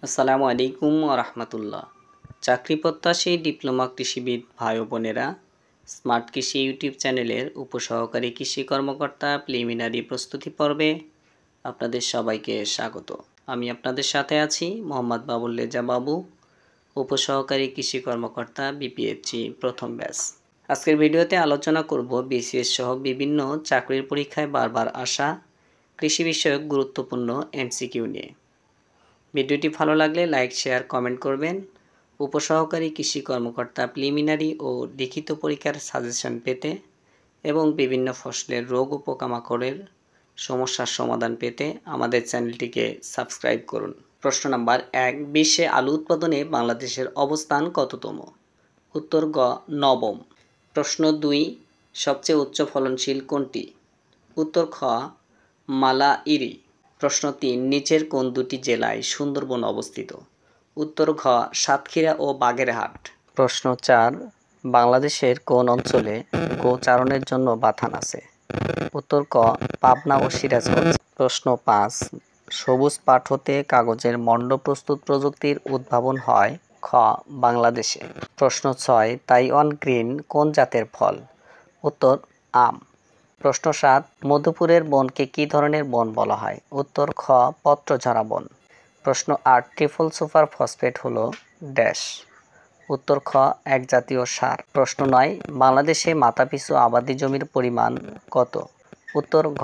আসসালামু আলাইকুম ওয়া রাহমাতুল্লাহ। চাকরি প্রত্যাশী ডিপ্লোমা কৃষিবিদ ভাই ও বোনেরা, স্মার্ট কৃষি ইউটিউব চ্যানেলের উপসহকারী কৃষি কর্মকর্তা প্রিলিমিনারি প্রস্তুতি পর্বে আপনাদের সবাইকে স্বাগত। আমি আপনাদের সাথে আছি মোহাম্মদ বাবুল রেজা বাবু, উপসহকারী কৃষি কর্মকর্তা বিপিএসসি প্রথম ব্যাচ। আজকের ভিডিওতে আলোচনা করব বিসিএস সহ বিভিন্ন চাকরির পরীক্ষায় বারবার আসা কৃষি বিষয়ক গুরুত্বপূর্ণ এমসিকিউ নিয়ে। ভিডিওটি ভালো লাগলে লাইক, শেয়ার, কমেন্ট করবেন। উপসহকারী কৃষি কর্মকর্তা প্রিলিমিনারি ও লিখিত পরীক্ষার সাজেশন পেতে এবং বিভিন্ন ফসলের রোগ ও পোকামাকড়ের সমস্যার সমাধান পেতে আমাদের চ্যানেলটিকে সাবস্ক্রাইব করুন। প্রশ্ন নাম্বার 1, বিশ্বে আলু উৎপাদনে বাংলাদেশের অবস্থান কততম? উত্তর গ, নবম। প্রশ্ন 2, সবচেয়ে উচ্চ ফলনশীল কোনটি? উত্তর খ, মালাইরি। প্রশ্ন 3, নিচের কোন দুটি জেলায় সুন্দরবন অবস্থিত? উত্তর ঘ, সাতক্ষীরা ও বাগেরহাট। প্রশ্ন 4, বাংলাদেশের কোন অঞ্চলে গোচারণের জন্য বাথান আছে? উত্তর ক, পাবনা ও সিরাজগঞ্জ। প্রশ্ন 5, সবুজ পাট হতে কাগজের মণ্ড প্রস্তুত প্রযুক্তির উদ্ভাবন হয়? খ, বাংলাদেশে। প্রশ্ন 6, তাইওয়ান গ্রিন কোন জাতের ফল? উত্তর আম। প্রশ্ন 7, মধুপুরের বনকে কী ধরনের বন বলা হয়? উত্তর খ, পত্রঝরা বন। প্রশ্ন 8, ট্রিপল সুপার ফসফেট হলো ড্যাশ? উত্তর খ, এক জাতীয় সার। প্রশ্ন 9, বাংলাদেশে মাথাপিছু আবাদি জমির পরিমাণ কত? উত্তর ঘ,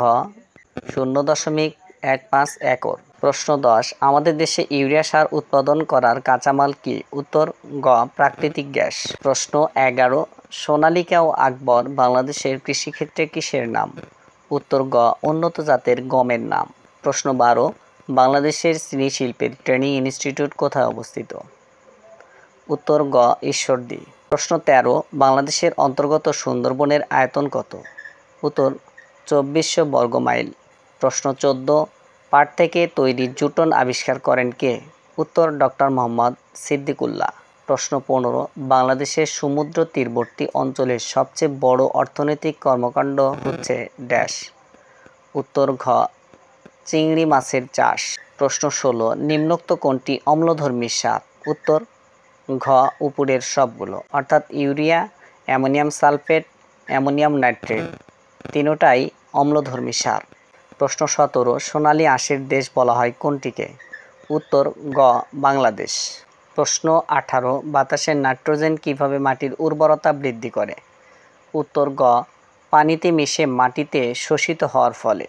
0.15 একর। প্রশ্ন 10, আমাদের দেশে ইউরিয়া সার উৎপাদন করার কাঁচামাল কি? উত্তর গ, প্রাকৃতিক গ্যাস। প্রশ্ন 11, সোনালিকা ও আকবর বাংলাদেশের কৃষিক্ষেত্রে কিসের নাম? উত্তর গ, উন্নত জাতের গমের নাম। প্রশ্ন 12, বাংলাদেশের চিনি শিল্পের ট্রেনিং ইনস্টিটিউট কোথায় অবস্থিত? উত্তর গ, ঈশ্বরদী। প্রশ্ন 13, বাংলাদেশের অন্তর্গত সুন্দরবনের আয়তন কত? উত্তর 2400 বর্গমাইল। প্রশ্ন 14, পাট থেকে তৈরি জুটন আবিষ্কার করেন কে? উত্তর ডক্টর মোহাম্মদ সিদ্দিকুল্লাহ। প্রশ্ন 15, বাংলাদেশের সমুদ্র তীরবর্তী অঞ্চলের সবচেয়ে বড় অর্থনৈতিক কর্মকাণ্ড হচ্ছে ড্যাশ? উত্তর ঘ, চিংড়ি মাছের চাষ। প্রশ্ন 16, নিম্নোক্ত কোনটি অম্লধর্মী সার? উত্তর ঘ, উপরের সবগুলো, অর্থাৎ urea, ammonium sulphate, ammonium nitrate তিনটাই অম্লধর্মী সার। প্রশ্ন 17, সোনালী আঁশের দেশ বলা হয় কোনটিকে? উত্তর গ, বাংলাদেশ। প্রশ্ন 18, বাতাসের নাইট্রোজেন কিভাবে মাটির উর্বরতা বৃদ্ধি করে? উত্তর গ, পানিতে মিশে মাটিতে শোষিত হওয়ার ফলে।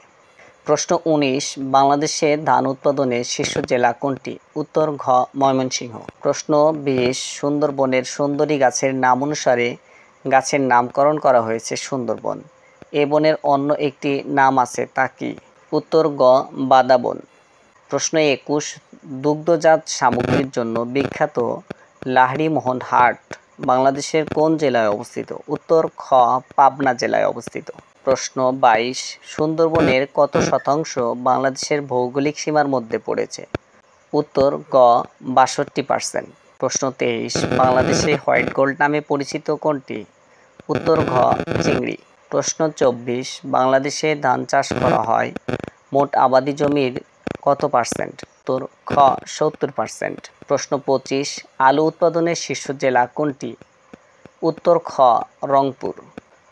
প্রশ্ন 19, বাংলাদেশে ধান উৎপাদনের শীর্ষ জেলা কোনটি? উত্তর ঘ, ময়মনসিংহ। প্রশ্ন 20, সুন্দরবনের সুন্দরী গাছের নাম অনুসারে গাছের নামকরণ করা হয়েছে সুন্দরবন। এ বনের অন্য একটি নাম আছে, তা কি? উত্তর গ, বাদাবন। প্রশ্ন 21, দুগ্ধজাত সামগ্রীর জন্য বিখ্যাত লাহিড়ীমোহন হাট বাংলাদেশের কোন জেলায় অবস্থিত? উত্তর খ, পাবনা জেলায় অবস্থিত। প্রশ্ন 22, সুন্দরবনের কত শতাংশ বাংলাদেশের ভৌগোলিক সীমার মধ্যে পড়েছে? উত্তর গ, 62%। প্রশ্ন 23, বাংলাদেশে হোয়াইট গোল্ড নামে পরিচিত কোনটি? উত্তর ঘ, চিংড়ি। প্রশ্ন 24, বাংলাদেশে ধান চাষ করা হয় মোট আবাদি জমির কত পার্সেন্ট? উত্তর খ, 70%। প্রশ্ন 25, আলু উৎপাদনের শীর্ষ জেলা কোনটি? উত্তর খ, রংপুর।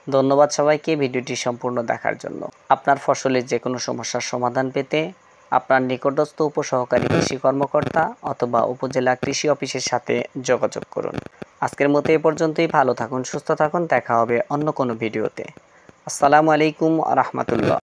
ধন্যবাদ সবাইকে ভিডিওটি সম্পূর্ণ দেখার জন্য। আপনার ফসলের যে কোনো সমস্যার সমাধান পেতে আপনার নিকটস্থ উপসহকারী কৃষি কর্মকর্তা অথবা উপজেলা কৃষি অফিসের সাথে যোগাযোগ করুন। আজকের মতো এ পর্যন্তই। ভালো থাকুন, সুস্থ থাকুন। দেখা হবে অন্য কোনো ভিডিওতে। আসসালামু আলাইকুম ওয়া রাহমাতুল্লাহ।